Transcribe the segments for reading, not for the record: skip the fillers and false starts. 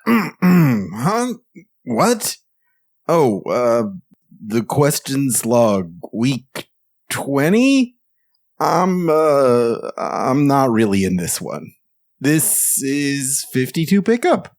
Huh? What? Oh, the questions log, week 20? I'm not really in this one. This is 52 pickup.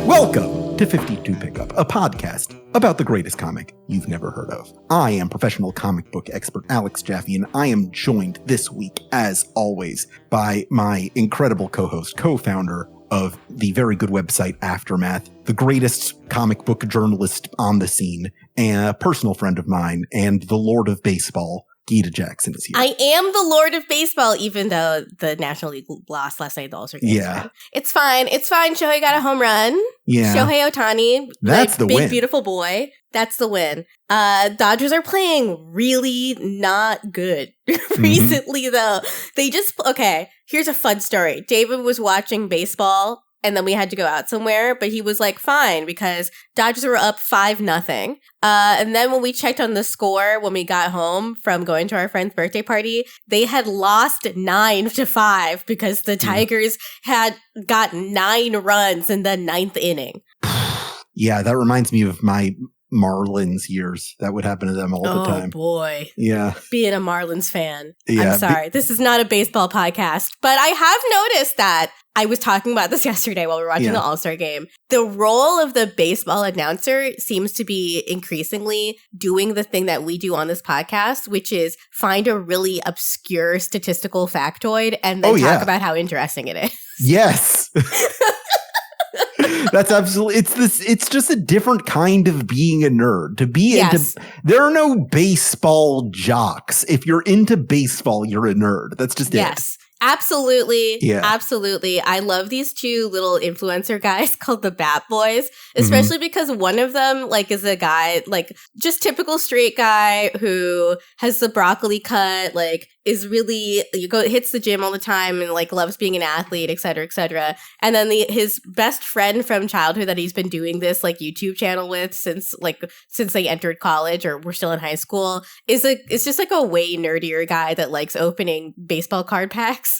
Welcome to 52 Pickup, a podcast about the greatest comic you've never heard of. I am professional comic book expert Alex Jaffe, and I am joined this week, as always, by my incredible co-host, co-founder of the very good website Aftermath, the greatest comic book journalist on the scene, and a personal friend of mine, and the Lord of Baseball, Gita Jackson is here. I am the Lord of Baseball, even though the National League lost last night. The All-Star Game. Yeah. It's fine. It's fine. Shohei got a home run. Yeah. Shohei Ohtani. That's the big, win. beautiful boy. That's the win. Dodgers are playing really not good recently, though. They just, okay, here's a fun story. David was watching baseball, and then we had to go out somewhere, but he was like, fine, because Dodgers were up 5-0. And then when we checked on the score, when we got home from going to our friend's birthday party, they had lost 9-5 because the Tigers had got 9 runs in the 9th inning. Yeah, that reminds me of my Marlins years. That would happen to them all the time. Oh, boy. Yeah. Being a Marlins fan. Yeah, I'm sorry. This is not a baseball podcast, but I have noticed that I was talking about this yesterday while we were watching the All-Star Game. The role of the baseball announcer seems to be increasingly doing the thing that we do on this podcast, which is find a really obscure statistical factoid and then talk about how interesting it is. Yes. That's absolutely, it's just a different kind of being a nerd. To be into, there are no baseball jocks. If you're into baseball, you're a nerd. That's just it. Absolutely. Yeah. Absolutely. I love these two little influencer guys called the Bat Boys, especially because one of them is a guy, just typical straight guy who has the broccoli cut, is really, hits the gym all the time and loves being an athlete, et cetera, et cetera. And then his best friend from childhood that he's been doing this YouTube channel with since they entered college or were still in high school is just a way nerdier guy that likes opening baseball card packs.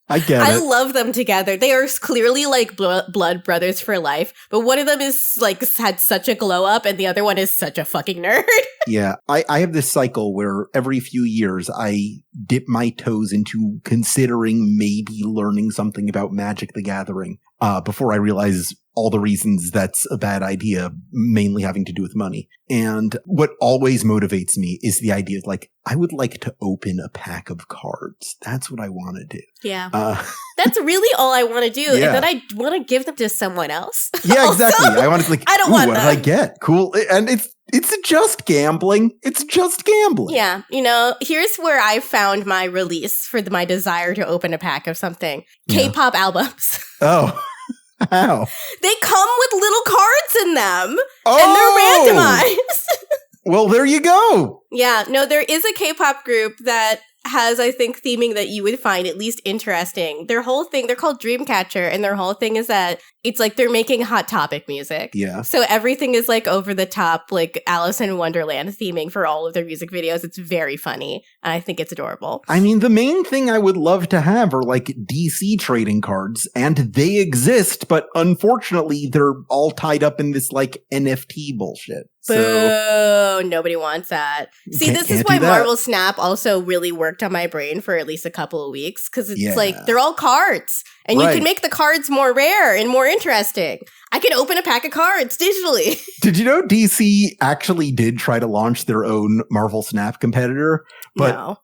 I get it. I love them together. They are clearly blood brothers for life, but one of them is had such a glow up and the other one is such a fucking nerd. Yeah, I have this cycle where every few years I dip my toes into considering maybe learning something about Magic the Gathering before I realize all the reasons that's a bad idea, mainly having to do with money. And what always motivates me is the idea of I would like to open a pack of cards. That's what I want to do. Yeah. That's really all I want to do. Yeah. And then I want to give them to someone else. Yeah, exactly. I want to I don't want what them. Did I get? Cool. And it's just gambling. It's just gambling. Yeah. Here's where I found my release for my desire to open a pack of something. K-pop albums. Oh. How? They come with little cards in them. And they're randomized. Well, there you go. Yeah. No, there is a K-pop group that has, I think, theming that you would find at least interesting. Their whole thing, they're called Dreamcatcher, and their whole thing is that it's they're making Hot Topic music. Yeah. So everything is over the top, Alice in Wonderland theming for all of their music videos. It's very funny, and I think it's adorable. I mean, the main thing I would love to have are DC trading cards, and they exist, but unfortunately they're all tied up in this NFT bullshit. Boo! Nobody wants that. See, this is why Marvel Snap also really worked on my brain for at least a couple of weeks, because it's they're all cards, and you can make the cards more rare and more interesting. I can open a pack of cards digitally. Did you know DC actually did try to launch their own Marvel Snap competitor? But no.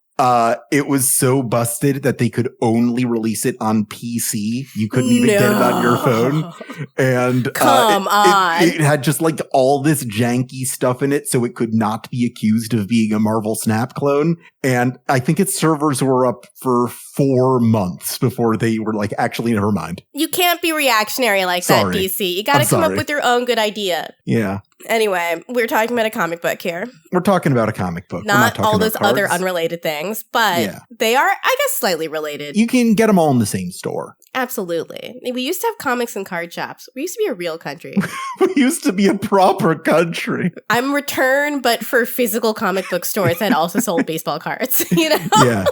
It was so busted that they could only release it on PC. You couldn't even get it on your phone. And Come on. It had just all this janky stuff in it, so it could not be accused of being a Marvel Snap clone. And I think its servers were up for 4 months before they were actually, never mind. You can't be reactionary that, DC. You got to come up with your own good idea. Yeah. Anyway, we're talking about a comic book here. We're talking about a comic book. Not all those other unrelated things, but they are, I guess, slightly related. You can get them all in the same store. Absolutely. We used to have comics and card shops. We used to be a real country. We used to be a proper country. I'm Return, but for physical comic book stores that also sold baseball cards, you know? Yeah.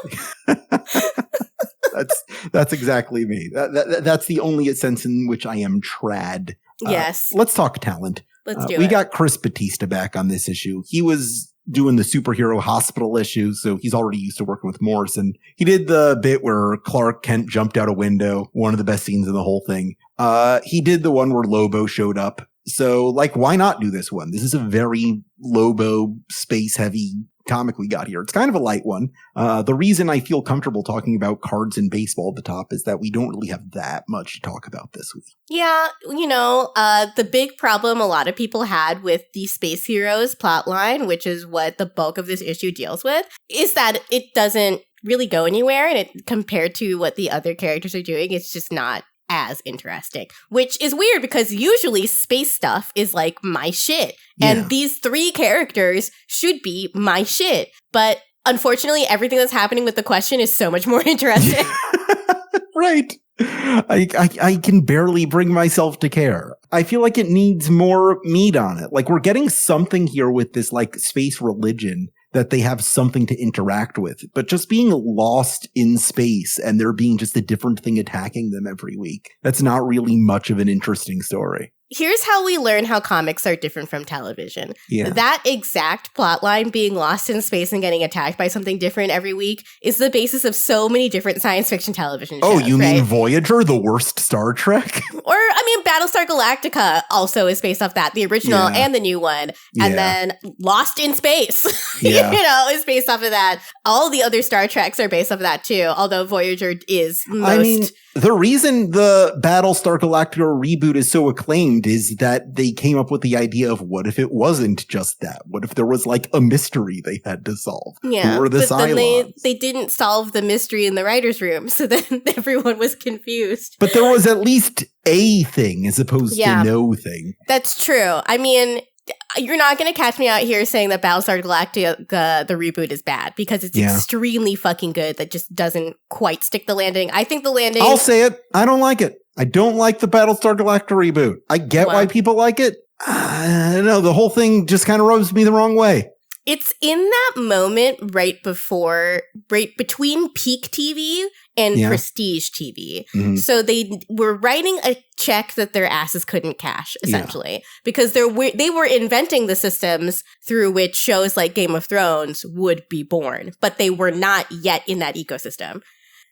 That's exactly me. That's the only sense in which I am trad. Yes. Let's talk talent. Let's do it. We got Chris Batista back on this issue. He was doing the superhero hospital issue, so he's already used to working with Morrison. He did the bit where Clark Kent jumped out a window, one of the best scenes in the whole thing. He did the one where Lobo showed up. So, why not do this one? This is a very Lobo, space-heavy comic we got here. It's kind of a light one. The reason I feel comfortable talking about cards and baseball at the top is that we don't really have that much to talk about this week. Yeah, the big problem a lot of people had with the Space Heroes plotline, which is what the bulk of this issue deals with, is that it doesn't really go anywhere, and compared to what the other characters are doing, it's just not as interesting, which is weird because usually space stuff is like my shit. And these three characters should be my shit. But unfortunately, everything that's happening with the question is so much more interesting. Right. I can barely bring myself to care. I feel like it needs more meat on it. We're getting something here with this space religion that they have something to interact with, but just being lost in space and there being just a different thing attacking them every week. That's not really much of an interesting story. Here's how we learn how comics are different from television. Yeah. That exact plotline, being lost in space and getting attacked by something different every week, is the basis of so many different science fiction television shows. Oh, you mean Voyager, the worst Star Trek? Or, Battlestar Galactica also is based off that, the original and the new one. And then Lost in Space, is based off of that. All the other Star Treks are based off of that too, although Voyager is most... the reason the Battlestar Galactica reboot is so acclaimed is that they came up with the idea of what if it wasn't just that? What if there was a mystery they had to solve? Yeah, who were the Cylons? They didn't solve the mystery in the writer's room, so then everyone was confused. But there was at least a thing as opposed to no thing. That's true. You're not going to catch me out here saying that Battlestar Galactica, the reboot, is bad, because it's extremely fucking good. That just doesn't quite stick the landing. I think the landing... I'll say it. I don't like it. I don't like the Battlestar Galactica reboot. I get why people like it. I don't know. The whole thing just kind of rubs me the wrong way. It's in that moment right between peak TV and prestige TV. Mm-hmm. So they were writing a check that their asses couldn't cash, essentially, because they were inventing the systems through which shows like Game of Thrones would be born, but they were not yet in that ecosystem.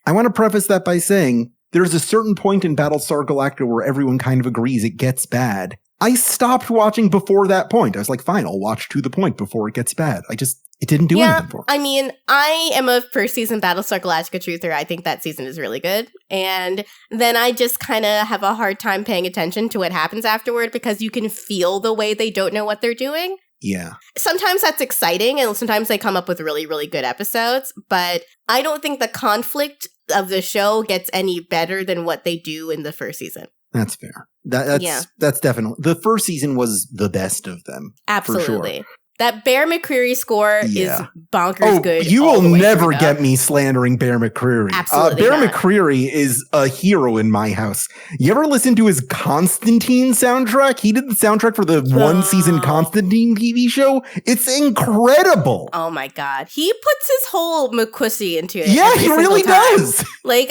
I want to preface that by saying there's a certain point in Battlestar Galactica where everyone kind of agrees it gets bad. I stopped watching before that point. I was like, fine, I'll watch to the point before it gets bad. It didn't do anything for me. I am a first season Battlestar Galactica truther. I think that season is really good. And then I just kind of have a hard time paying attention to what happens afterward, because you can feel the way they don't know what they're doing. Yeah. Sometimes that's exciting, and sometimes they come up with really, really good episodes. But I don't think the conflict of the show gets any better than what they do in the first season. That's fair. That's definitely, the first season was the best of them. Absolutely. For sure. That Bear McCreary score is bonkers good. You will never get me slandering Bear McCreary. Absolutely Bear not. McCreary is a hero in my house. You ever listen to his Constantine soundtrack? He did the soundtrack for the one-season Constantine TV show. It's incredible. Oh my God. He puts his whole McQuissy into it. Yeah, he really does.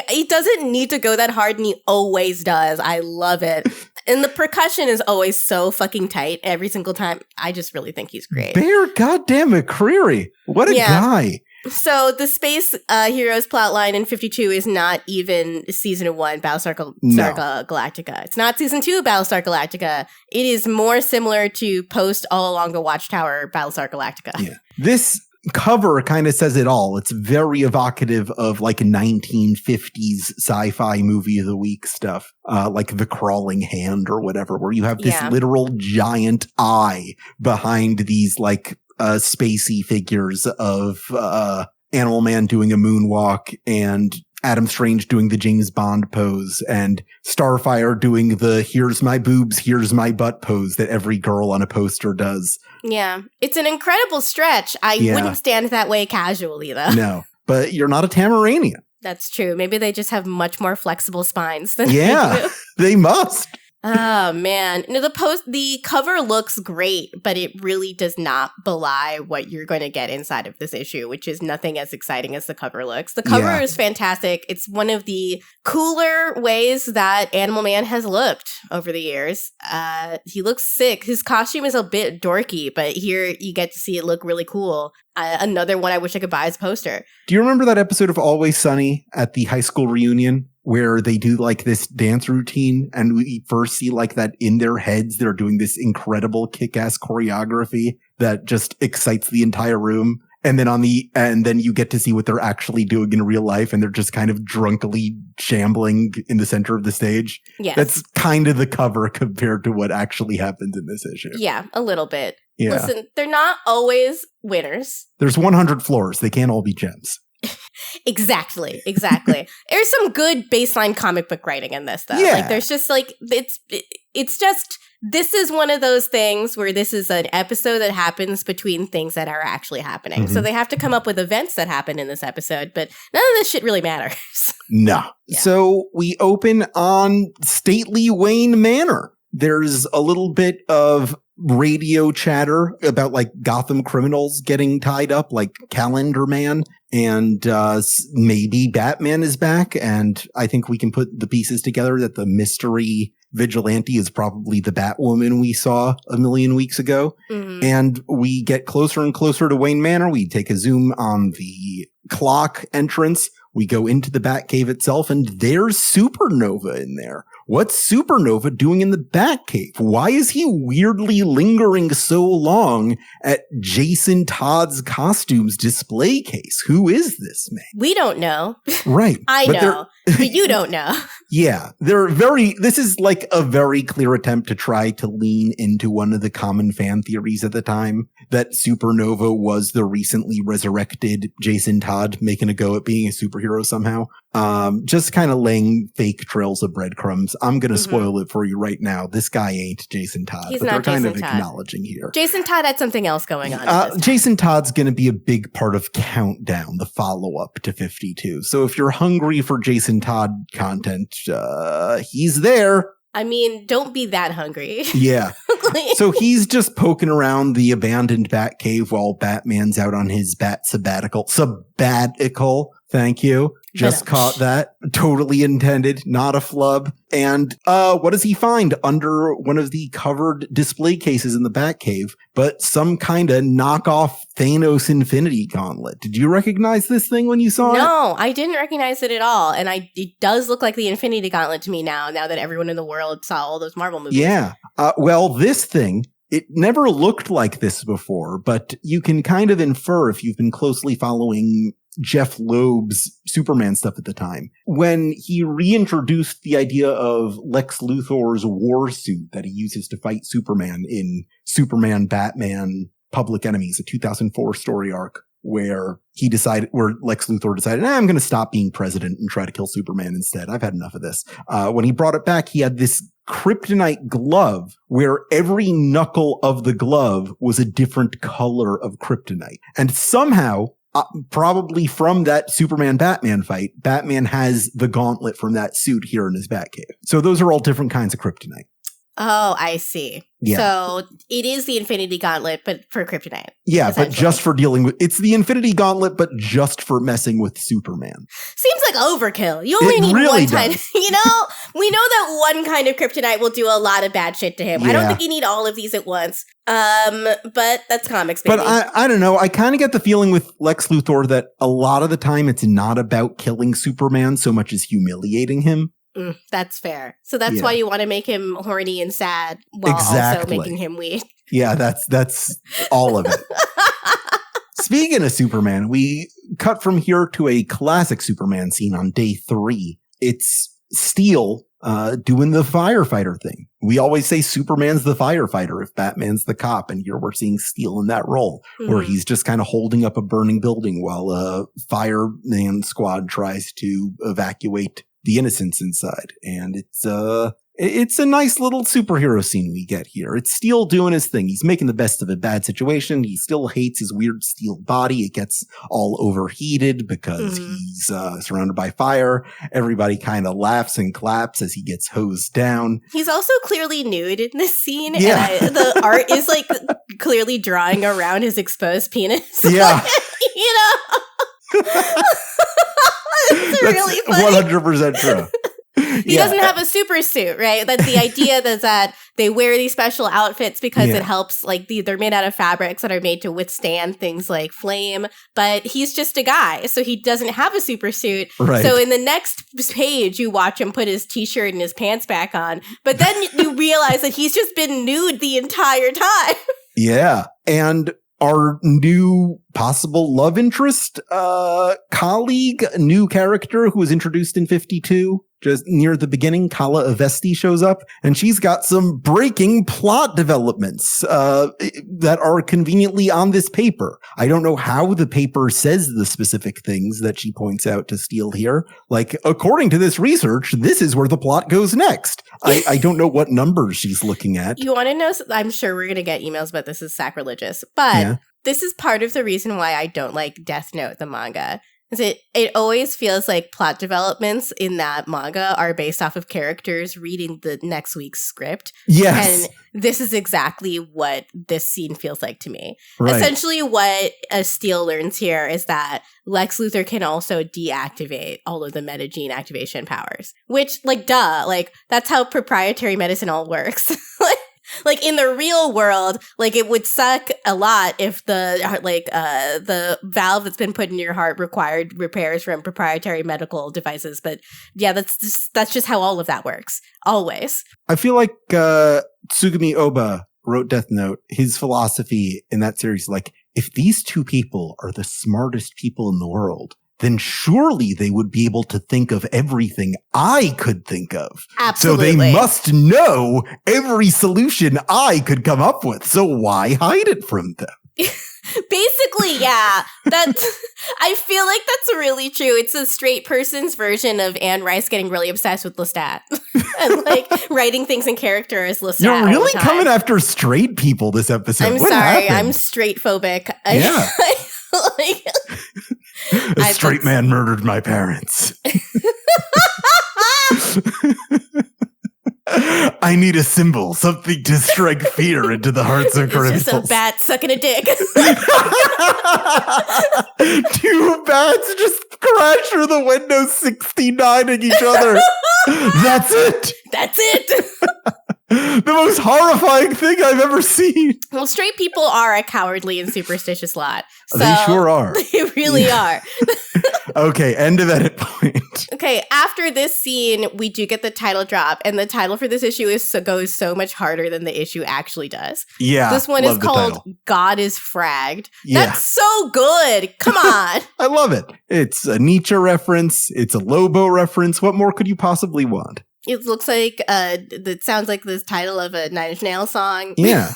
He doesn't need to go that hard, and he always does. I love it. And the percussion is always so fucking tight every single time. I just really think he's great. Bear goddamn McCreary. What a guy. So the Space Heroes plotline in 52 is not even season 1 Battlestar Galactica. It's not season 2 Battlestar Galactica. It is more similar to post All Along the Watchtower Battlestar Galactica. Yeah. This cover kind of says it all. It's very evocative of like 1950s sci-fi movie of the week stuff, like The Crawling Hand or whatever, where you have this literal giant eye behind these like spacey figures of Animal Man doing a moonwalk and Adam Strange doing the James Bond pose and Starfire doing the here's my boobs, here's my butt pose that every girl on a poster does. Yeah. It's an incredible stretch. I wouldn't stand that way casually, though. No, but you're not a Tamaranian. That's true. Maybe they just have much more flexible spines than I do. They must. Oh, man. No, the cover looks great, but it really does not belie what you're going to get inside of this issue, which is nothing as exciting as the cover looks. The cover is fantastic. It's one of the cooler ways that Animal Man has looked over the years. He looks sick. His costume is a bit dorky, but here you get to see it look really cool. Another one I wish I could buy as a poster. Do you remember that episode of Always Sunny at the high school reunion where they do like this dance routine and we first see like that in their heads, they're doing this incredible kick-ass choreography that just excites the entire room. And then then you get to see what they're actually doing in real life. And they're just kind of drunkenly shambling in the center of the stage. Yes. That's kind of the cover compared to what actually happens in this issue. Yeah, a little bit. Yeah. Listen, they're not always winners. There's 100 floors. They can't all be gems. Exactly. There's some good baseline comic book writing in this, though. Yeah. Like, there's just like, it's just, this is one of those things where this is an episode that happens between things that are actually happening. Mm-hmm. So they have to come up with events that happen in this episode, but none of this shit really matters. No. Yeah. So we open on stately Wayne Manor. There's a little bit of radio chatter about like Gotham criminals getting tied up, like Calendar Man, and maybe Batman is back. And I think we can put the pieces together that the mystery vigilante is probably the Batwoman we saw a million weeks ago. Mm-hmm. And we get closer and closer to Wayne Manor. We take a zoom on the clock entrance. We go into the Batcave itself, and there's Supernova in there. What's Supernova doing in the Batcave? Why is he weirdly lingering so long at Jason Todd's costumes display case? Who is this man? We don't know. Right. I know, but you don't know. Yeah. This is like a very clear attempt to try to lean into one of the common fan theories at the time, that Supernova was the recently resurrected Jason Todd making a go at being a superhero somehow. Just kind of laying fake trails of breadcrumbs. I'm going to spoil it for you right now. This guy ain't Jason Todd. He's but not they're kind Jason of Todd. acknowledging here. Jason Todd had something else going on. Jason Todd's going to be a big part of Countdown, the follow-up to 52. So if you're hungry for Jason Todd content, he's there. I mean, don't be that hungry. Yeah. So he's just poking around the abandoned Batcave while Batman's out on his bat sabbatical. Thank you. Just caught that. Totally intended. Not a flub. And what does he find under one of the covered display cases in the Batcave but some kind of knockoff Thanos Infinity Gauntlet? Did you recognize this thing when you saw it? No, I didn't recognize it at all. And it does look like the Infinity Gauntlet to me now that everyone in the world saw all those Marvel movies. Yeah. Well, this thing, it never looked like this before, but you can kind of infer if you've been closely following Jeff Loeb's Superman stuff at the time, when he reintroduced the idea of Lex Luthor's war suit that he uses to fight Superman in Superman Batman Public Enemies, a 2004 story arc where Lex Luthor decided, I'm going to stop being president and try to kill Superman instead. I've had enough of this. When he brought it back, he had this kryptonite glove where every knuckle of the glove was a different color of kryptonite. And somehow, probably from that Superman Batman fight, Batman has the gauntlet from that suit here in his Batcave. So those are all different kinds of kryptonite. Oh, I see. Yeah. So it is the Infinity Gauntlet, but for kryptonite. Yeah, but just for dealing with, it's the Infinity Gauntlet, but just for messing with Superman. Seems like overkill. You only need really one kind. We know that one kind of kryptonite will do a lot of bad shit to him. Yeah. I don't think you need all of these at once. But that's comics, baby. But I don't know. I kind of get the feeling with Lex Luthor that a lot of the time it's not about killing Superman so much as humiliating him. That's fair. So that's why you want to make him horny and sad while also making him weak. Yeah, that's all of it. Speaking of Superman, we cut from here to a classic Superman scene on day 3. It's Steel, doing the firefighter thing. We always say Superman's the firefighter if Batman's the cop, and here we're seeing Steel in that role, where he's just kind of holding up a burning building while a fireman squad tries to evacuate the innocents inside. And it's a nice little superhero scene we get here. It's Steel doing his thing. He's making the best of a bad situation. He still hates his weird steel body. It gets all overheated because he's surrounded by fire. Everybody kind of laughs and claps as he gets hosed down. He's also clearly nude in this scene. Yeah. And the art is like clearly drawing around his exposed penis. Yeah. You know? It's really funny. 100% true. He doesn't have a super suit, right? That's the idea that they wear these special outfits because it helps, like, they're made out of fabrics that are made to withstand things like flame. But he's just a guy, so he doesn't have a super suit. Right. So in the next page, you watch him put his t-shirt and his pants back on. But then you realize that he's just been nude the entire time. Yeah. And our new possible love interest, colleague, new character who was introduced in 52. Just near the beginning, Kala Avesti shows up, and she's got some breaking plot developments that are conveniently on this paper. I don't know how the paper says the specific things that she points out to Steel here. Like, according to this research, this is where the plot goes next. I don't know what numbers she's looking at. You want to know? I'm sure we're going to get emails about this is sacrilegious, but this is part of the reason why I don't like Death Note, the manga. It always feels like plot developments in that manga are based off of characters reading the next week's script. Yes. And this is exactly what this scene feels like to me. Right. Essentially what Steel learns here is that Lex Luthor can also deactivate all of the metagene activation powers. Which, like, duh. Like, that's how proprietary medicine all works. Like, in the real world, like, it would suck a lot if the valve that's been put in your heart required repairs from proprietary medical devices. But yeah, that's just how all of that works. Always. I feel like Tsugumi Oba wrote Death Note. His philosophy in that series, like, if these two people are the smartest people in the world, then surely they would be able to think of everything I could think of. Absolutely. So they must know every solution I could come up with. So why hide it from them? Basically, yeah. I feel like that's really true. It's a straight person's version of Anne Rice getting really obsessed with Lestat and like writing things in character as Lestat. You're really coming after straight people this episode. I'm sorry. I'm straight phobic. Yeah. A straight man murdered my parents. I need a symbol, something to strike fear into the hearts of criminals. It's just a bat sucking a dick. Two bats just crash through the window 69ing each other. That's it. That's it. The most horrifying thing I've ever seen. Well, straight people are a cowardly and superstitious lot. So they sure are. They really are. Okay, end of edit point. Okay, after this scene, we do get the title drop, and the title for this issue goes so much harder than the issue actually does. Yeah, this one is called God is Fragged. Yeah. That's so good. Come on. I love it. It's a Nietzsche reference. It's a Lobo reference. What more could you possibly want? It looks like, it sounds like the title of a Nine Inch Nails song. Yeah.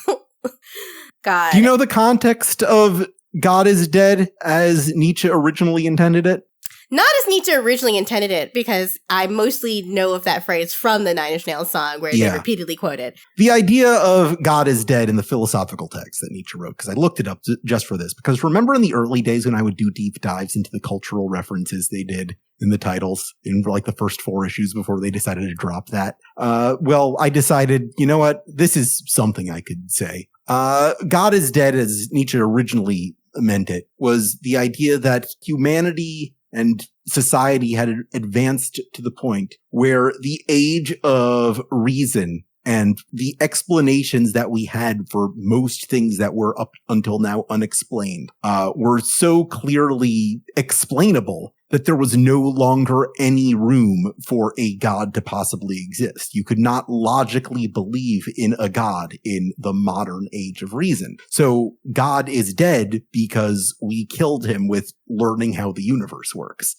God. Do you know the context of God is Dead as Nietzsche originally intended it? Not as Nietzsche originally intended it, because I mostly know of that phrase from the Nine Inch Nails song where they repeatedly quote it. The idea of God is dead in the philosophical text that Nietzsche wrote, because I looked it up just for this, because remember in the early days when I would do deep dives into the cultural references they did in the titles in like the first 4 issues before they decided to drop that? Well, I decided, you know what? This is something I could say. God is dead as Nietzsche originally meant it was the idea that humanity and society had advanced to the point where the age of reason and the explanations that we had for most things that were up until now unexplained were so clearly explainable that there was no longer any room for a god to possibly exist. You could not logically believe in a god in the modern age of reason. So God is dead because we killed him with learning how the universe works.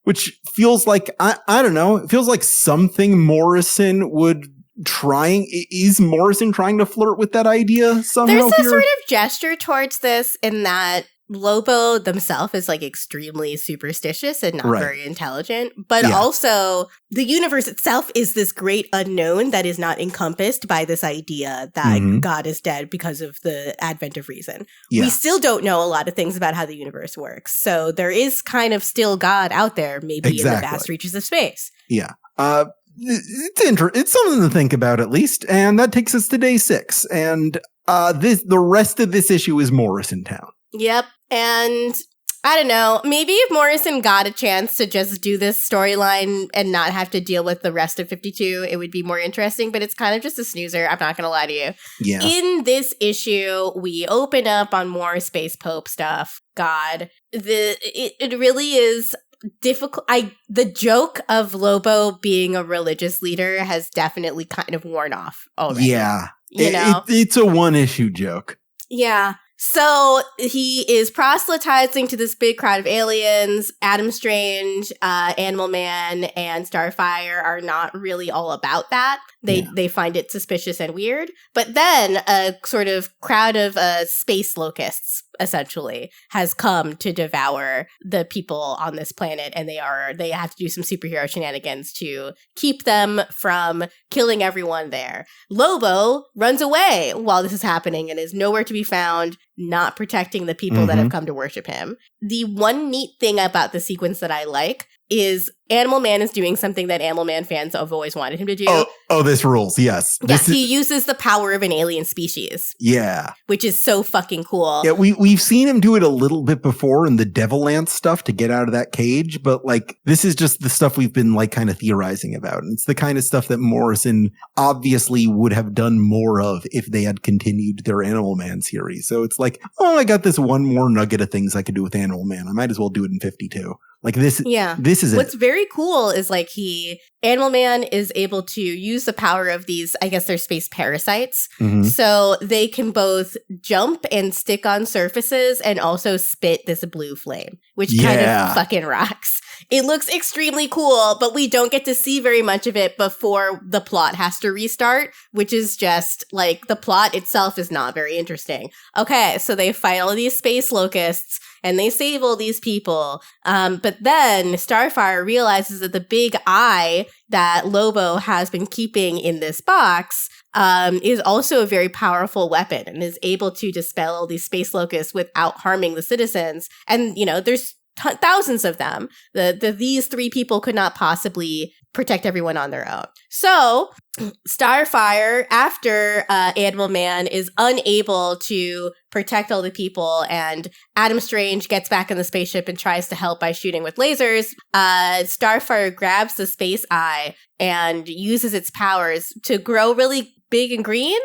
which feels like, I don't know, it feels like something Morrison would is Morrison trying to flirt with that idea somehow? There's a here? sort of gesture towards this in that Lobo themselves is like extremely superstitious and not very intelligent, but also the universe itself is this great unknown that is not encompassed by this idea that God is dead because of the advent of reason. Yeah. We still don't know a lot of things about how the universe works. So there is kind of still God out there, maybe in the vast reaches of space. Yeah. It's something to think about at least. And that takes us to day 6. And the rest of this issue is Morrison Town. Yep. And I don't know, maybe if Morrison got a chance to just do this storyline and not have to deal with the rest of 52, it would be more interesting, but it's kind of just a snoozer. I'm not going to lie to you. Yeah. In this issue, we open up on more Space Pope stuff. God, it really is difficult. The joke of Lobo being a religious leader has definitely kind of worn off already. Yeah. It's a one-issue joke. Yeah. So he is proselytizing to this big crowd of aliens. Adam Strange, Animal Man, and Starfire are not really all about that. They find it suspicious and weird. But then a sort of crowd of space locusts, essentially, has come to devour the people on this planet, and they have to do some superhero shenanigans to keep them from killing everyone there. Lobo runs away while this is happening and is nowhere to be found, not protecting the people that have come to worship him. The one neat thing about the sequence that I like is Animal Man is doing something that Animal Man fans have always wanted him to do. Oh, this rules, yes. Yes, he uses the power of an alien species. Yeah. Which is so fucking cool. Yeah, we've seen him do it a little bit before in the Devilance stuff to get out of that cage, but like this is just the stuff we've been like kind of theorizing about. And it's the kind of stuff that Morrison obviously would have done more of if they had continued their Animal Man series. So it's like, I got this one more nugget of things I could do with Animal Man. I might as well do it in 52. Like this is What's very cool is like Animal Man is able to use the power of these, I guess they're space parasites. So they can both jump and stick on surfaces and also spit this blue flame, which kind of fucking rocks. It looks extremely cool, but we don't get to see very much of it before the plot has to restart, which is just like the plot itself is not very interesting. Okay, so they fight all these space locusts and they save all these people. But then Starfire realizes that the big eye that Lobo has been keeping in this box is also a very powerful weapon and is able to dispel all these space locusts without harming the citizens. And, there's thousands of them. These 3 people could not possibly protect everyone on their own. So Starfire, after Animal Man is unable to protect all the people and Adam Strange gets back in the spaceship and tries to help by shooting with lasers, Starfire grabs the space eye and uses its powers to grow really big and green?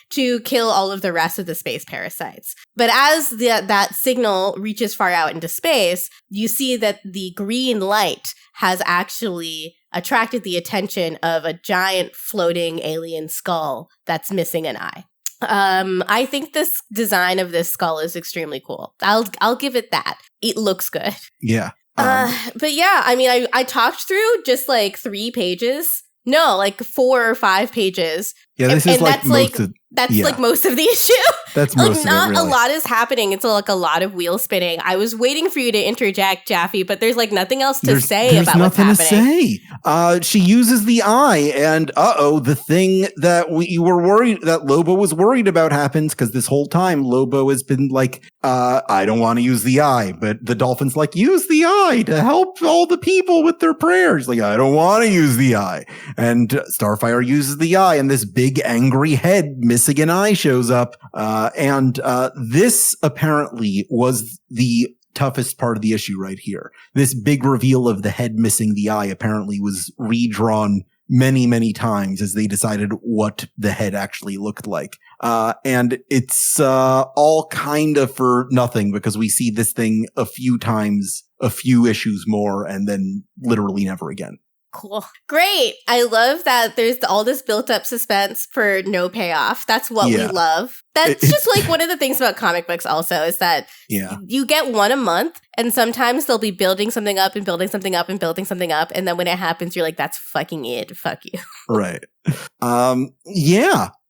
To kill all of the rest of the space parasites. But as that signal reaches far out into space, you see that the green light has actually attracted the attention of a giant floating alien skull that's missing an eye. I think this design of this skull is extremely cool. I'll give it that. It looks good. Yeah. But yeah, I mean, I talked through just like 3 pages. No, like 4 or 5 pages. Yeah, this is like most of like most of the issue. That's most of it, not really. A lot is happening. It's like a lot of wheel spinning. I was waiting for you to interject, Jaffe, but there's like nothing else to say about what's happening. There's nothing to say. She uses the eye, and the thing that that Lobo was worried about happens, because this whole time Lobo has been like, I don't want to use the eye, but the dolphin's like, use the eye to help all the people with their prayers. Like, I don't want to use the eye. And Starfire uses the eye, and this big angry head missing an eye shows up. And this apparently was the toughest part of the issue right here. This big reveal of the head missing the eye apparently was redrawn many, many times as they decided what the head actually looked like. And it's all kind of for nothing, because we see this thing a few times, a few issues more, and then literally never again. Cool. Great. I love that there's all this built-up suspense for no payoff. That's what we love. That's just like one of the things about comic books also is that you get one a month, and sometimes they'll be building something up and building something up and building something up, and then when it happens, you're like, that's fucking it. Fuck you. Right.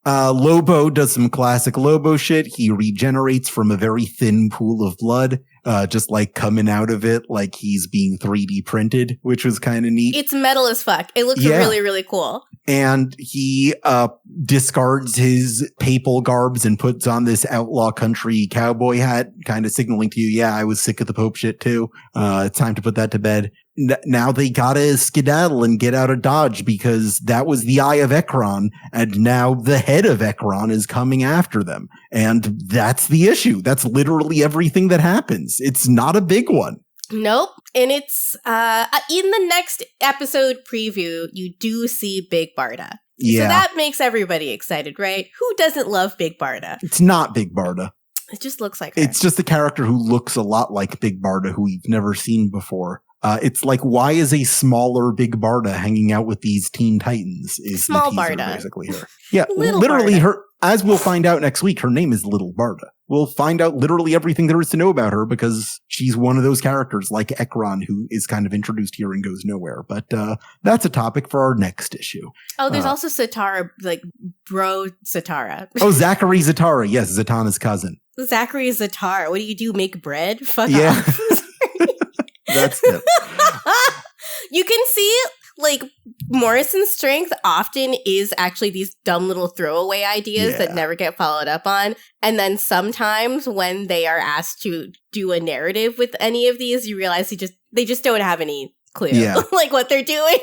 Lobo does some classic Lobo shit. He regenerates from a very thin pool of blood, just like coming out of it like he's being 3D printed, which was kind of neat. It's metal as fuck. It looks really, really cool. And he discards his papal garbs and puts on this outlaw country cowboy hat, kind of signaling to you, I was sick of the Pope shit too. It's time to put that to bed. Now they gotta skedaddle and get out of Dodge because that was the Eye of Ekron, and now the head of Ekron is coming after them. And that's the issue. That's literally everything that happens. It's not a big one. Nope. And it's in the next episode preview, you do see Big Barda. Yeah. So that makes everybody excited, right? Who doesn't love Big Barda? It's not Big Barda. It just looks like her. It's just a character who looks a lot like Big Barda, who we've never seen before. It's like, why is a smaller Big Barda hanging out with these Teen Titans? Is Small the teaser Barda. Basically here. Yeah, Little literally Barda. her, as we'll find out next week, her name is Little Barda. We'll find out literally everything there is to know about her because she's one of those characters like Ekron who is kind of introduced here and goes nowhere. But that's a topic for our next issue. Oh, there's also Zatara, like bro Zatara. Zachary Zatara. Yes, Zatanna's cousin. Zachary Zatara. What do you do? Make bread? Fuck Yeah. off. That's it. You can see, like, Morrison's strength often is actually these dumb little throwaway ideas that never get followed up on. And then sometimes when they are asked to do a narrative with any of these, you realize they just don't have any clue, like, what they're doing.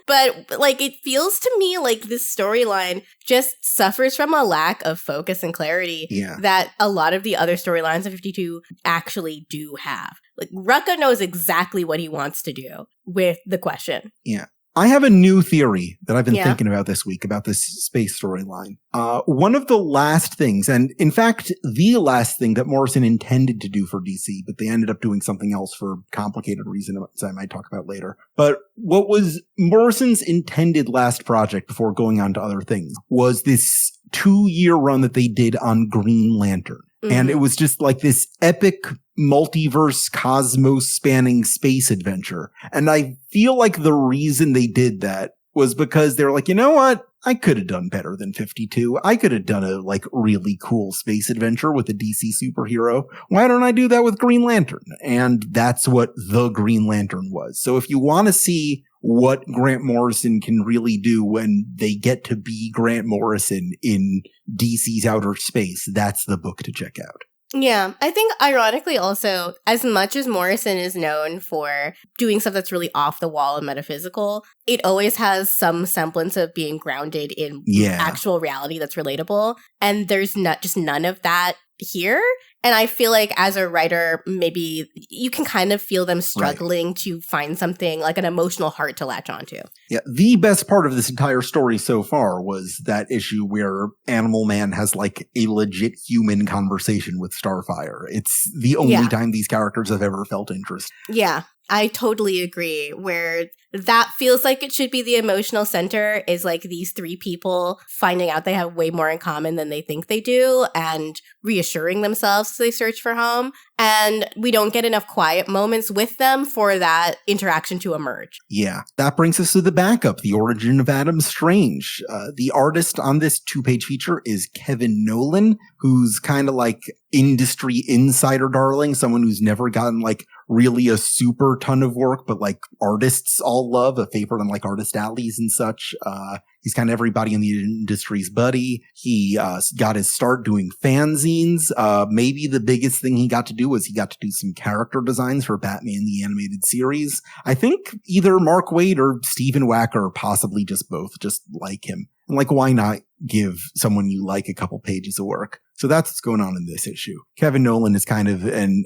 But, like, it feels to me like this storyline just suffers from a lack of focus and clarity that a lot of the other storylines of 52 actually do have. Like, Rucka knows exactly what he wants to do with the question. Yeah. I have a new theory that I've been thinking about this week about this space storyline. One of the last things, and in fact, the last thing that Morrison intended to do for DC, but they ended up doing something else for complicated reasons I might talk about later. But what was Morrison's intended last project before going on to other things was this 2-year run that they did on Green Lantern. Mm-hmm. And it was just like this epic multiverse cosmos spanning space adventure. And I feel like the reason they did that was because they were like, you know what? I could have done better than 52. I could have done a like really cool space adventure with a DC superhero. Why don't I do that with Green Lantern? And that's what the Green Lantern was. So if you want to see what Grant Morrison can really do when they get to be Grant Morrison in DC's outer space, that's the book to check out. Yeah, I think ironically also, as much as Morrison is known for doing stuff that's really off the wall and metaphysical, it always has some semblance of being grounded in actual reality that's relatable. And there's just none of that here. And I feel like as a writer, maybe you can kind of feel them struggling to find something like an emotional heart to latch onto. Yeah, the best part of this entire story so far was that issue where Animal Man has like a legit human conversation with Starfire. It's the only time these characters have ever felt interest. Yeah, I totally agree. Where that feels like it should be the emotional center is like these three people finding out they have way more in common than they think they do and reassuring themselves as they search for home. And we don't get enough quiet moments with them for that interaction to emerge. Yeah, that brings us to the backup, the origin of Adam Strange. The artist on this 2-page feature is Kevin Nolan, who's kind of like industry insider darling, someone who's never gotten like really a super ton of work, but like artists all love, a favorite on like artist alleys and such. He's kind of everybody in the industry's buddy. He got his start doing fanzines. Maybe the biggest thing he got to do was he got to do some character designs for Batman the Animated Series. I think either Mark Waid or Stephen Wacker, or possibly just both, just like him. And like, why not give someone you like a couple pages of work? So that's what's going on in this issue. Kevin Nolan is kind of an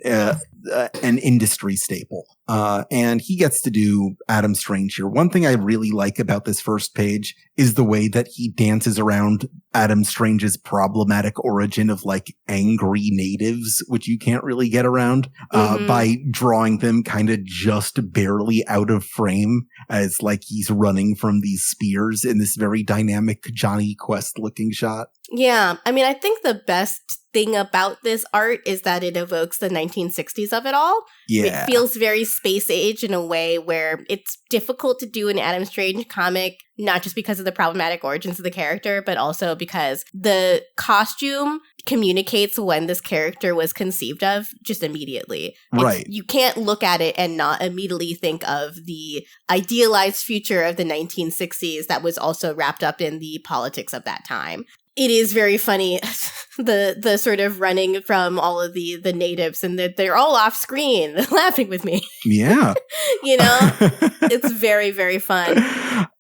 industry staple. And he gets to do Adam Strange here. One thing I really like about this first page is the way that he dances around Adam Strange's problematic origin of like angry natives, which you can't really get around, by drawing them kind of just barely out of frame as like he's running from these spears in this very dynamic Johnny Quest looking shot. Yeah. I mean, I think the best thing about this art is that it evokes the 1960s of it all. Yeah. It feels very space age in a way where it's difficult to do an Adam Strange comic, not just because of the problematic origins of the character, but also because the costume communicates when this character was conceived of just immediately. Right. You can't look at it and not immediately think of the idealized future of the 1960s that was also wrapped up in the politics of that time. It is very funny, the sort of running from all of the natives, and they're all off screen laughing with me. Yeah. You know? It's very, very fun.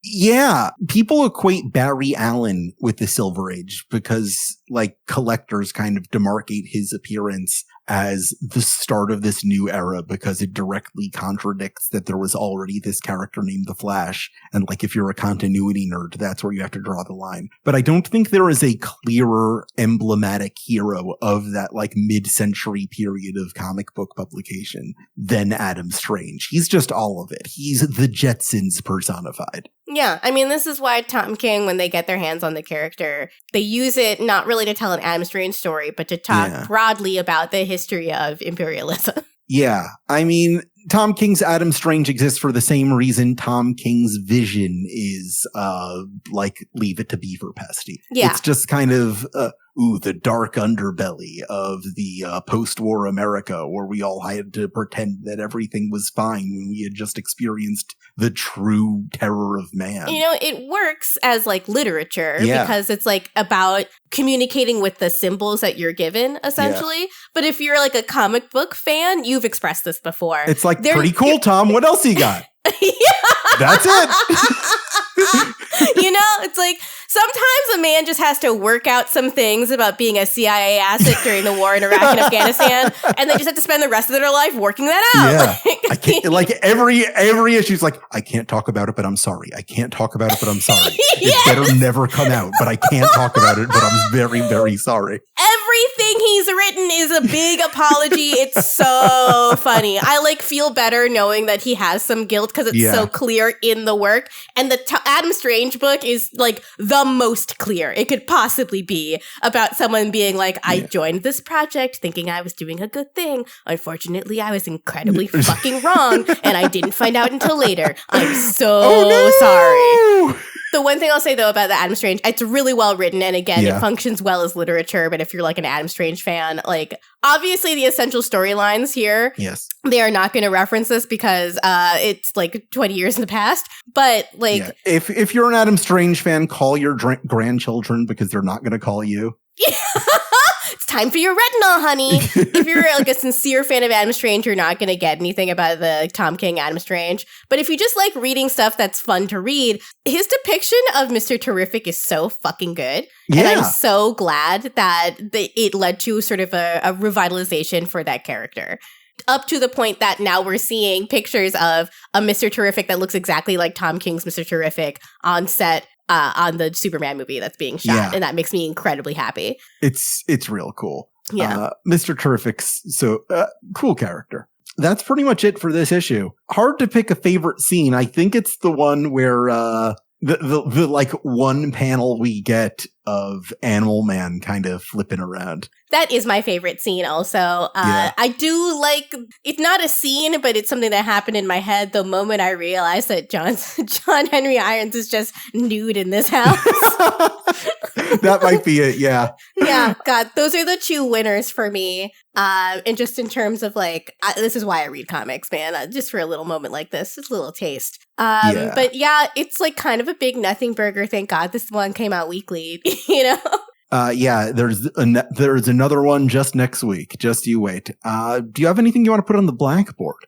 Yeah. People equate Barry Allen with the Silver Age because like collectors kind of demarcate his appearance as the start of this new era because it directly contradicts that there was already this character named the Flash. And like, if you're a continuity nerd, that's where you have to draw the line. But I don't think there is a clearer emblematic hero of that like mid-century period of comic book publication than Adam Strange. He's just all of it. He's the Jetsons personified. Yeah, I mean, this is why Tom King, when they get their hands on the character, they use it not really to tell an Adam Strange story, but to talk broadly about the history of imperialism. Yeah, I mean, Tom King's Adam Strange exists for the same reason Tom King's Vision is, like, Leave It to Beaver Pesty. Yeah. It's just kind of, the dark underbelly of the post-war America where we all had to pretend that everything was fine when we had just experienced the true terror of man. You know, it works as like literature because it's like about communicating with the symbols that you're given, essentially. Yeah. But if you're like a comic book fan, you've expressed this before. It's like, pretty cool, Tom. What else you got? That's it. You know, it's like sometimes a man just has to work out some things about being a CIA asset during the war in Iraq and Afghanistan, and they just have to spend the rest of their life working that out. Yeah. I can't, like every issue's like, I can't talk about it, but I'm sorry. I can't talk about it, but I'm sorry. It better never come out, but I can't talk about it, but I'm very, very sorry. Everything he's written is a big apology. It's so funny. I like feel better knowing that he has some guilt because it's so clear in the work. And the Adam Strange book is like the most clear it could possibly be about someone being like, I joined this project thinking I was doing a good thing. Unfortunately, I was incredibly fucking wrong, and I didn't find out until later. I'm so sorry. The one thing I'll say, though, about the Adam Strange, it's really well written. And again, it functions well as literature. But if you're like an Adam Strange fan, like obviously the essential storylines here, they are not going to reference this because it's like 20 years in the past. But like, if you're an Adam Strange fan, call your grandchildren because they're not going to call you. It's time for your retinol, honey. If you're like a sincere fan of Adam Strange, you're not going to get anything about the Tom King Adam Strange. But if you just like reading stuff that's fun to read, his depiction of Mr. Terrific is so fucking good. Yeah. And I'm so glad that it led to sort of a revitalization for that character. Up to the point that now we're seeing pictures of a Mr. Terrific that looks exactly like Tom King's Mr. Terrific on set on the Superman movie that's being shot. And that makes me incredibly happy. It's real cool. Yeah. Mr. Terrific's cool character. That's pretty much it for this issue. Hard to pick a favorite scene. I think it's the one where the like one panel we get of Animal Man kind of flipping around. That is my favorite scene also. I do like, it's not a scene, but it's something that happened in my head the moment I realized that John Henry Irons is just nude in this house. That might be it, yeah. Yeah, God, those are the two winners for me. And just in terms of like, this is why I read comics, man. Just for a little moment like this, just a little taste. But yeah, it's like kind of a big nothing burger. Thank God this one came out weekly, you know? There's another one just next week. Just you wait. Do you have anything you want to put on the Blackboard?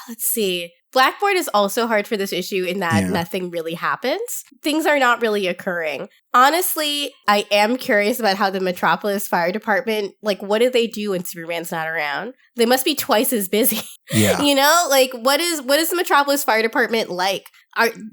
Let's see. Blackboard is also hard for this issue in that nothing really happens. Things are not really occurring. Honestly, I am curious about how the Metropolis Fire Department, like, what do they do when Superman's not around? They must be twice as busy. Yeah. You know, like, what is the Metropolis Fire Department like?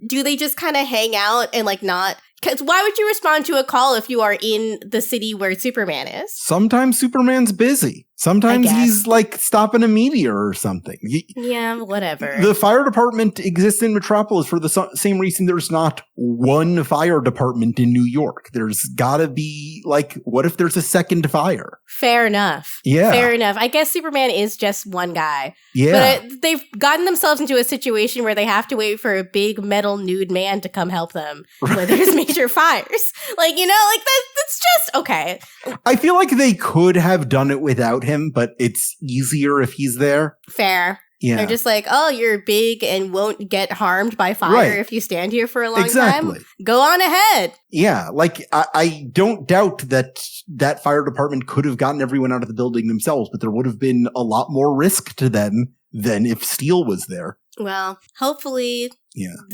Do they just kind of hang out and, like, not... Because why would you respond to a call if you are in the city where Superman is? Sometimes Superman's busy. Sometimes he's, like, stopping a meteor or something. Yeah, whatever. The fire department exists in Metropolis for the same reason there's not one fire department in New York. There's gotta be, like, what if there's a second fire? Fair enough. Yeah. Fair enough. I guess Superman is just one guy. Yeah. But they've gotten themselves into a situation where they have to wait for a big metal nude man to come help them when there's major fires. Like, you know, like, that's just okay. I feel like they could have done it without him, but it's easier if he's there. Fair. Yeah. They're just like, oh, you're big and won't get harmed by fire if you stand here for a long time. Go on ahead. Yeah, like, I don't doubt that fire department could have gotten everyone out of the building themselves, but there would have been a lot more risk to them than if Steel was there. Well, hopefully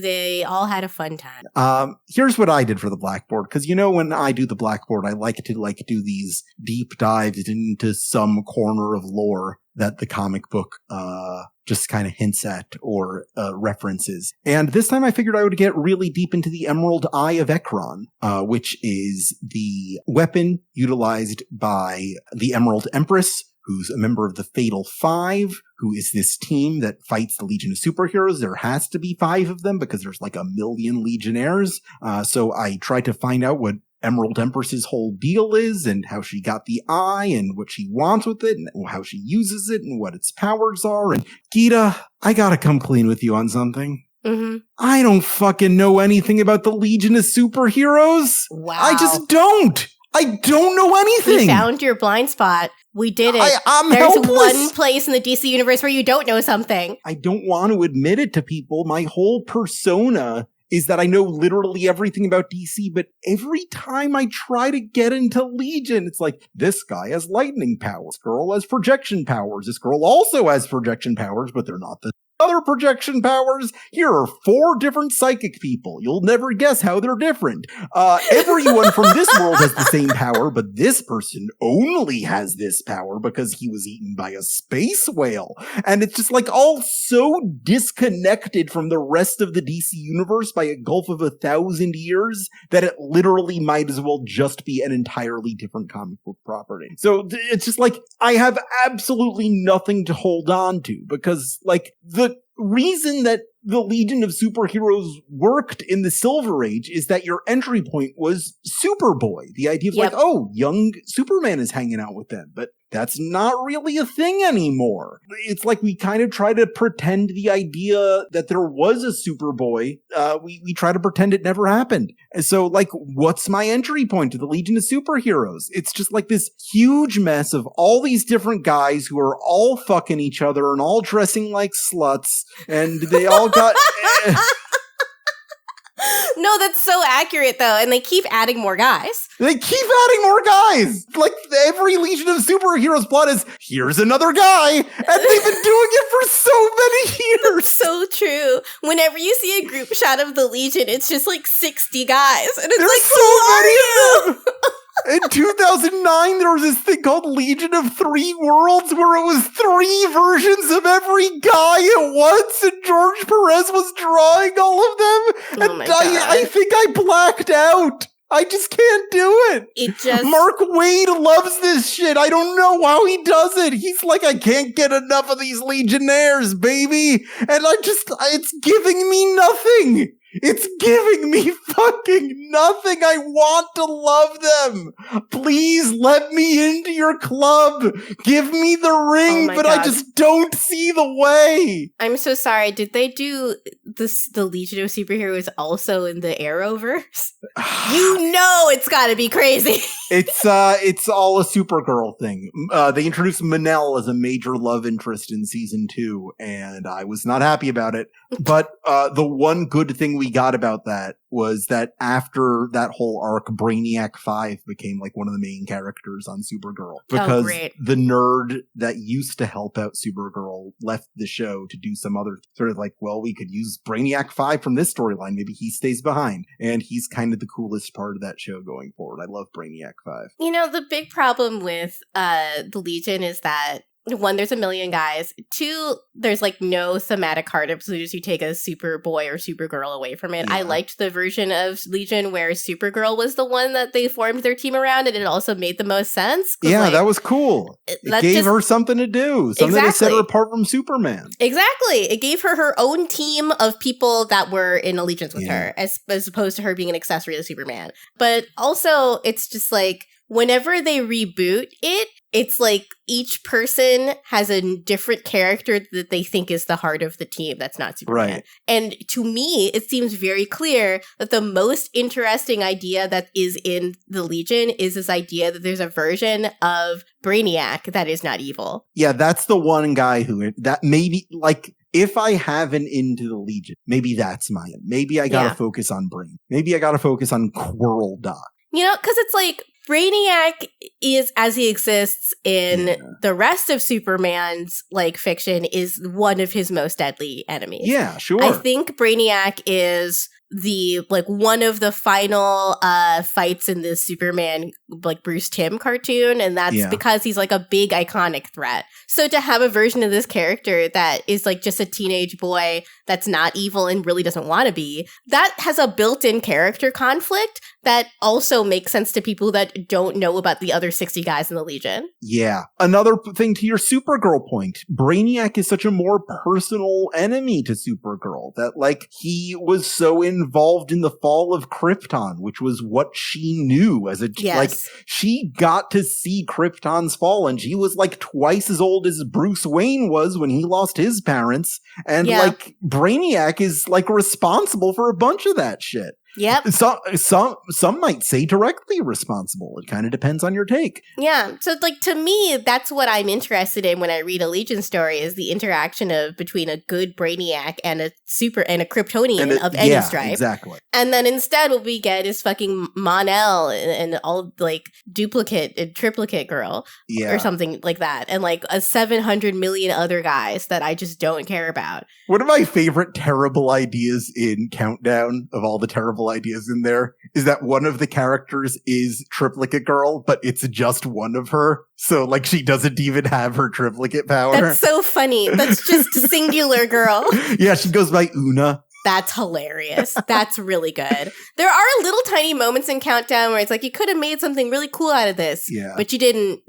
they all had a fun time. Here's what I did for the Blackboard, because, you know, when I do the Blackboard, I like to, like, do these deep dives into some corner of lore that the comic book just kind of hints at or references. And this time I figured I would get really deep into the Emerald Eye of Ekron, which is the weapon utilized by the Emerald Empress, who's a member of the Fatal Five, who is this team that fights the Legion of Superheroes. There has to be 5 of them because there's like 1 million Legionnaires. So I tried to find out what Emerald Empress's whole deal is and how she got the eye and what she wants with it and how she uses it and what its powers are. And Gita, I gotta come clean with you on something. Mm-hmm. I don't fucking know anything about the Legion of Superheroes. Wow. I just don't. I don't know anything. We found your blind spot. We did it. I'm There's helpless. one place in the DC universe where you don't know something. I don't want to admit it to people. My whole persona is that I know literally everything about DC, but every time I try to get into Legion, it's like, this guy has lightning powers. This girl has projection powers. This girl also has projection powers, but they're not the other projection powers. Here are 4 different psychic people. You'll never guess how they're different. Everyone from this world has the same power, but this person only has this power because he was eaten by a space whale. And it's just like all so disconnected from the rest of the DC universe by a gulf of 1,000 years that it literally might as well just be an entirely different comic book property. So it's just like, I have absolutely nothing to hold on to because, like, the reason that the Legion of Superheroes worked in the Silver Age is that your entry point was Superboy. The idea of like, oh, young Superman is hanging out with them, but that's not really a thing anymore. It's like we kind of try to pretend the idea that there was a Superboy. We try to pretend it never happened. And so, like, what's my entry point to the Legion of Superheroes? It's just like this huge mess of all these different guys who are all fucking each other and all dressing like sluts, and they all got... No, that's so accurate, though, and they keep adding more guys. They keep adding more guys! Like, every Legion of Superheroes plot is, here's another guy! And they've been doing it for so many years! That's so true. Whenever you see a group shot of the Legion, it's just like 60 guys. And it's There's like, so many of them! In 2009, there was this thing called Legion of 3 Worlds where it was 3 versions of every guy at once, and George Perez was drawing all of them. Oh and my God. I think I blacked out. I just can't do it. Mark Waid loves this shit. I don't know how he does it. He's like, I can't get enough of these Legionnaires, baby. And it's giving me nothing. It's giving me fucking nothing. I want to love them. Please let me into your club. Give me the ring, but God. I just don't see the way. I'm so sorry. Did they do the Legion of Superheroes also in the Arrowverse? You know it's gotta be crazy. It's all a Supergirl thing. They introduced Manel as a major love interest in season 2, and I was not happy about it. But the one good thing we got about that was that after that whole arc, Brainiac 5 became like one of the main characters on Supergirl. Because the nerd that used to help out Supergirl left the show to do some other sort of like, well, we could use Brainiac 5 from this storyline. Maybe he stays behind. And he's kind of the coolest part of that show going forward. I love Brainiac 5. You know, the big problem with the Legion is that, one, there's a million guys. Two, there's like no thematic arc as soon as you take a Superboy or Supergirl away from it. Yeah. I liked the version of Legion where Supergirl was the one that they formed their team around, and it also made the most sense. Yeah, like, that was cool. It gave her something to do, something to set her apart from Superman. Exactly. It gave her her own team of people that were in allegiance with her, as opposed to her being an accessory to Superman. But also, it's just like, whenever they reboot it, it's like each person has a different character that they think is the heart of the team that's not Superman. Right. And to me, it seems very clear that the most interesting idea that is in the Legion is this idea that there's a version of Brainiac that is not evil. Yeah, that's the one guy that maybe, like, if I have an into the Legion, maybe that's my end. Maybe I gotta focus on Brain. Maybe I gotta focus on Quirrell Doc. You know, because it's like, Brainiac is, as he exists in the rest of Superman's like fiction, is one of his most deadly enemies. Yeah, sure. I think Brainiac is the like one of the final fights in this Superman like Bruce Timm cartoon, and that's because he's like a big iconic threat. So to have a version of this character that is like just a teenage boy that's not evil and really doesn't want to be, that has a built-in character conflict that also makes sense to people that don't know about the other 60 guys in the Legion. Yeah. Another thing to your Supergirl point, Brainiac is such a more personal enemy to Supergirl that like he was so involved in the fall of Krypton, which was what she knew as a like she got to see Krypton's fall, and she was like twice as old as Bruce Wayne was when he lost his parents, and like Brainiac is like responsible for a bunch of that shit. Yep. Some might say directly responsible. It kind of depends on your take. Yeah. So like to me, that's what I'm interested in when I read a Legion story, is the interaction of between a good Brainiac and a Kryptonian of any stripe. Exactly. And then instead what we get is fucking Mon-El and all like duplicate and triplicate girl or something like that. And like a 700 million other guys that I just don't care about. One of my favorite terrible ideas in Countdown of all the terrible ideas in there is that one of the characters is Triplicate Girl, but it's just one of her. So, like, she doesn't even have her triplicate power. That's so funny. That's just singular girl. Yeah, she goes by Una. That's hilarious. That's really good. There are little tiny moments in Countdown where it's like, you could have made something really cool out of this, but you didn't.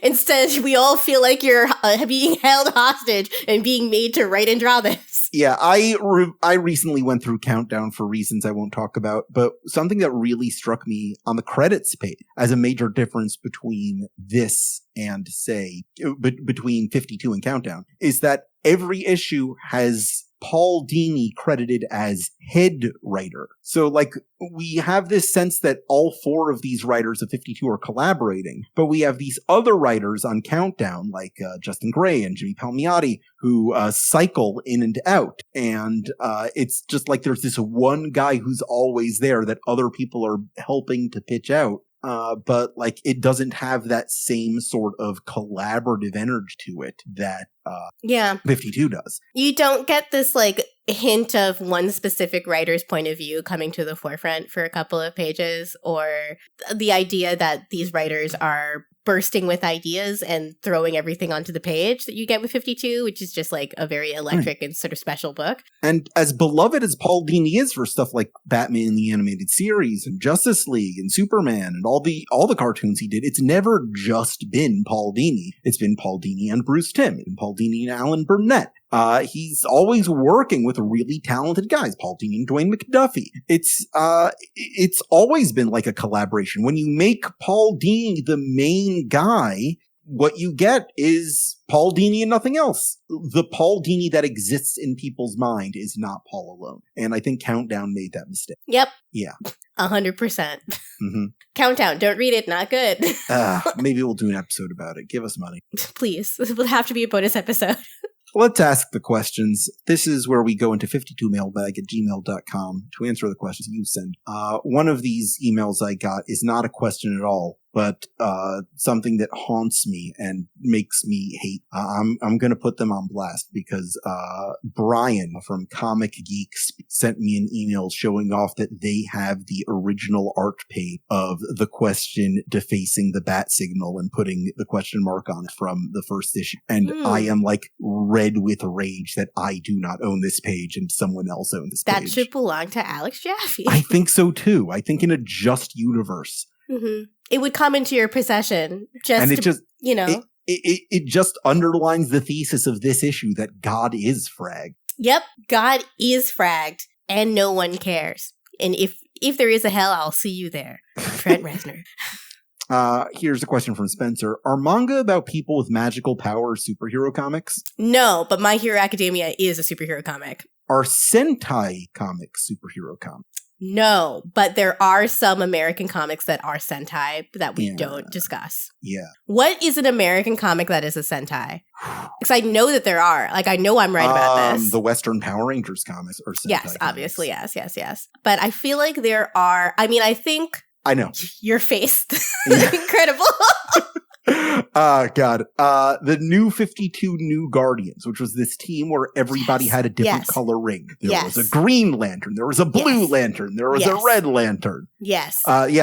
Instead, we all feel like you're being held hostage and being made to write and draw this. Yeah, I recently went through Countdown for reasons I won't talk about, but something that really struck me on the credits page as a major difference between this and, say, between 52 and Countdown is that every issue has Paul Dini credited as head writer. So, like, we have this sense that all four of these writers of 52 are collaborating, but we have these other writers on Countdown, like Justin Gray and Jimmy Palmiotti, who cycle in and out. And it's just like there's this one guy who's always there that other people are helping to pitch out. But like it doesn't have that same sort of collaborative energy to it that 52 does. You don't get this like hint of one specific writer's point of view coming to the forefront for a couple of pages, or the idea that these writers are bursting with ideas and throwing everything onto the page that you get with 52, which is just like a very electric and sort of special book. And as beloved as Paul Dini is for stuff like Batman the Animated Series and Justice League and Superman and all the cartoons he did, it's never just been Paul Dini. It's been Paul Dini and Bruce Timm and Paul Dini and Alan Burnett. He's always working with really talented guys, Paul Dini and Dwayne McDuffie. It's always been like a collaboration. When you make Paul Dini the main guy, what you get is Paul Dini and nothing else. The Paul Dini that exists in people's mind is not Paul alone. And I think Countdown made that mistake. Yep. Yeah. 100%. Mm-hmm. Countdown. Don't read it. Not good. Maybe we'll do an episode about it. Give us money. Please. This will have to be a bonus episode. Let's ask the questions. This is where we go into 52mailbag@gmail.com to answer the questions you send. One of these emails I got is not a question at all. but something that haunts me and makes me hate. I'm going to put them on blast because Brian from Comic Geeks sent me an email showing off that they have the original art page of the Question defacing the bat signal and putting the question mark on it from the first issue. And I am like red with rage that I do not own this page and someone else owns this page. That should belong to Alex Jaffe. I think so too. I think in a just universe. Mm-hmm. It would come into your possession. It just underlines the thesis of this issue that God is fragged. Yep. God is fragged and no one cares. And if there is a hell, I'll see you there. Trent Reznor. Here's a question from Spencer. Are manga about people with magical powers superhero comics? No, but My Hero Academia is a superhero comic. Are Sentai comics superhero comics? No, but there are some American comics that are Sentai that we don't discuss. Yeah. What is an American comic that is a Sentai? Because I know that there are. Like, I know I'm right about this. The Western Power Rangers comics are Sentai Yes, obviously, yes. But I feel like there are, I know. Your face. Incredible. God. The New 52 New Guardians, which was this team where everybody had a different color ring. There was a green lantern. There was a blue lantern. There was a red lantern. Yes.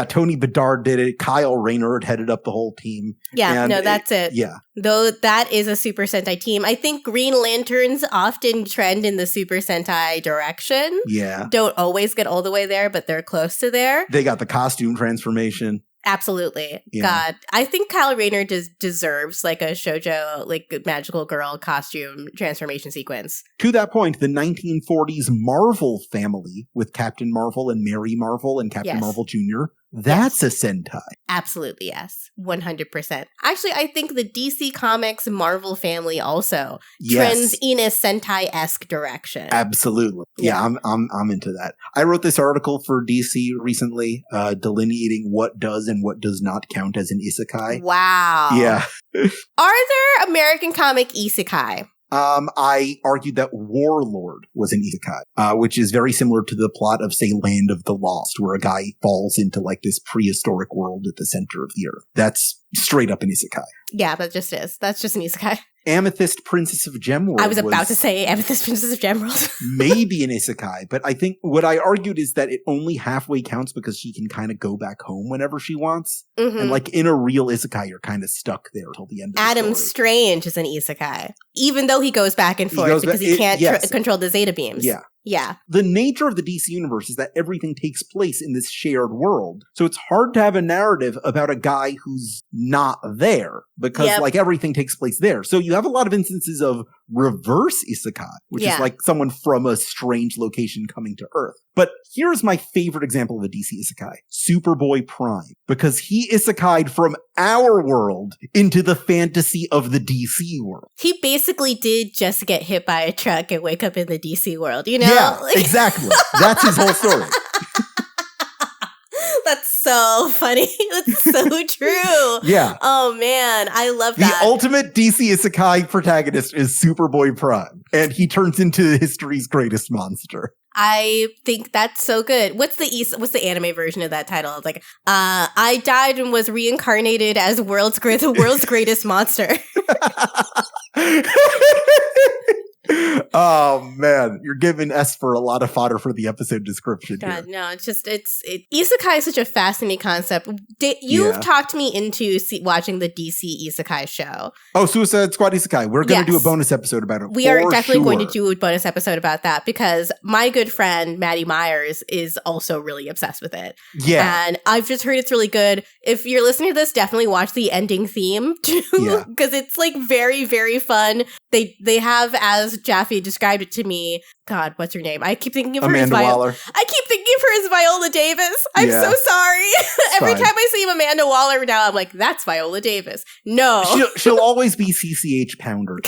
Tony Bedard did it. Kyle Rayner had headed up the whole team. Yeah, that's it. Yeah. Though that is a Super Sentai team. I think Green Lanterns often trend in the Super Sentai direction. Yeah. Don't always get all the way there, but they're close to there. They got the costume transformation. Absolutely. Yeah. God. I think Kyle Rayner deserves like a shoujo, like magical girl costume transformation sequence. To that point, the 1940s Marvel family with Captain Marvel and Mary Marvel and Captain Marvel Jr., that's a Sentai. Absolutely, yes. 100%. Actually, I think the DC Comics Marvel family also trends in a Sentai-esque direction. Absolutely. Yeah, I'm into that. I wrote this article for DC recently, delineating what does and what does not count as an isekai. Wow. Yeah. Are there American comic isekai? I argued that Warlord was an isekai, which is very similar to the plot of, say, Land of the Lost, where a guy falls into like this prehistoric world at the center of the earth. That's straight up an isekai. Yeah, that just is. That's just an isekai. Amethyst Princess of Gemworld. I was about to say Amethyst Princess of Gemworld. Maybe an isekai, but I think what I argued is that it only halfway counts because she can kind of go back home whenever she wants. Mm-hmm. And like in a real isekai, you're kind of stuck there till the end of the Adam story. Strange is an isekai, even though he goes back and forth because he can't control the Zeta beams. Yeah. Yeah. The nature of the DC universe is that everything takes place in this shared world. So it's hard to have a narrative about a guy who's not there because like everything takes place there. So you have a lot of instances of reverse isekai, which is like someone from a strange location coming to Earth. But here's my favorite example of a DC isekai, Superboy Prime, because he isekai'd from our world into the fantasy of the DC world. He basically did just get hit by a truck and wake up in the DC world, you know? Yeah, exactly. That's his whole story. That's so funny. That's so true. Yeah. Oh, man. I love that. The ultimate DC isekai protagonist is Superboy Prime, and he turns into history's greatest monster. I think that's so good. What's the anime version of that title? It's like, I died and was reincarnated as the world's greatest monster. Oh man, you're giving Esper a lot of fodder for the episode description. God, here. no, it's isekai is such a fascinating concept. You've talked me into watching the DC isekai show. Oh, Suicide Squad isekai. We're going to do a bonus episode about it. We are definitely going to do a bonus episode about that because my good friend Maddie Myers is also really obsessed with it. Yeah, and I've just heard it's really good. If you're listening to this, definitely watch the ending theme too, because it's like very, very fun. They have, as Jaffe described it to me, God, what's her name? I keep thinking of her Amanda as Waller. I keep thinking of her as Viola Davis. I'm so sorry. Every time I see Amanda Waller now, I'm like, that's Viola Davis. No. She'll always be CCH Pounder.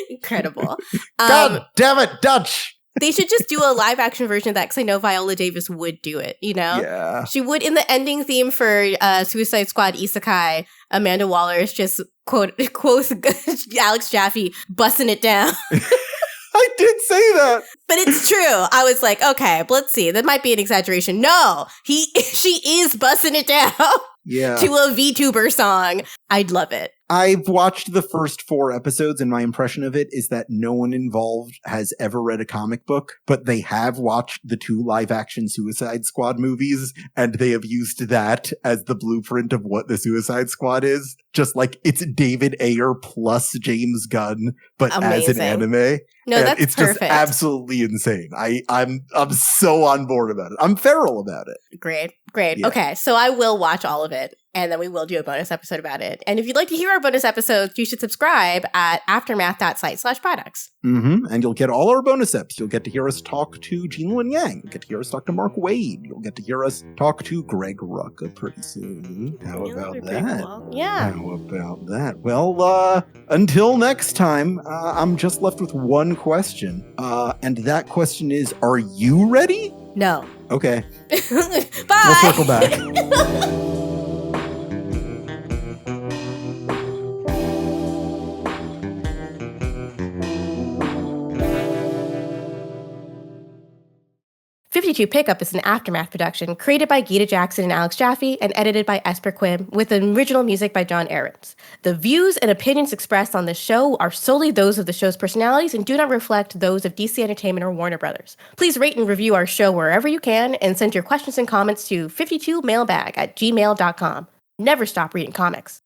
Incredible. God damn it, Dutch! They should just do a live action version of that because I know Viola Davis would do it, you know? Yeah. She would in the ending theme for Suicide Squad Isekai. Amanda Waller is just quote Alex Jaffe busting it down. I did say that. But it's true. I was like, okay, let's see. That might be an exaggeration. No, she is bussing it down to a VTuber song. I'd love it. I've watched the first 4 episodes, and my impression of it is that no one involved has ever read a comic book, but they have watched the 2 live-action Suicide Squad movies, and they have used that as the blueprint of what the Suicide Squad is. Just like it's David Ayer plus James Gunn, but as an anime. No, that's it's perfect. Just absolutely insane. I'm so on board about it. I'm feral about it. Great. Yeah. Okay, so I will watch all of it, and then we will do a bonus episode about it. And if you'd like to hear our bonus episodes, you should subscribe at aftermath.site/products. And you'll get all our bonus eps. You'll get to hear us talk to Jinlun Yang. You'll get to hear us talk to Mark Wade. You'll get to hear us talk to Greg Rucka pretty soon. How about that? Cool. Yeah. How about that? Well, until next time, I'm just left with one question. And that question is, are you ready? No. Okay. Bye. We'll circle back. 52 Pickup is an Aftermath production created by Gita Jackson and Alex Jaffe and edited by Esper Quim with original music by John Ahrens. The views and opinions expressed on this show are solely those of the show's personalities and do not reflect those of DC Entertainment or Warner Brothers. Please rate and review our show wherever you can and send your questions and comments to 52mailbag@gmail.com. Never stop reading comics.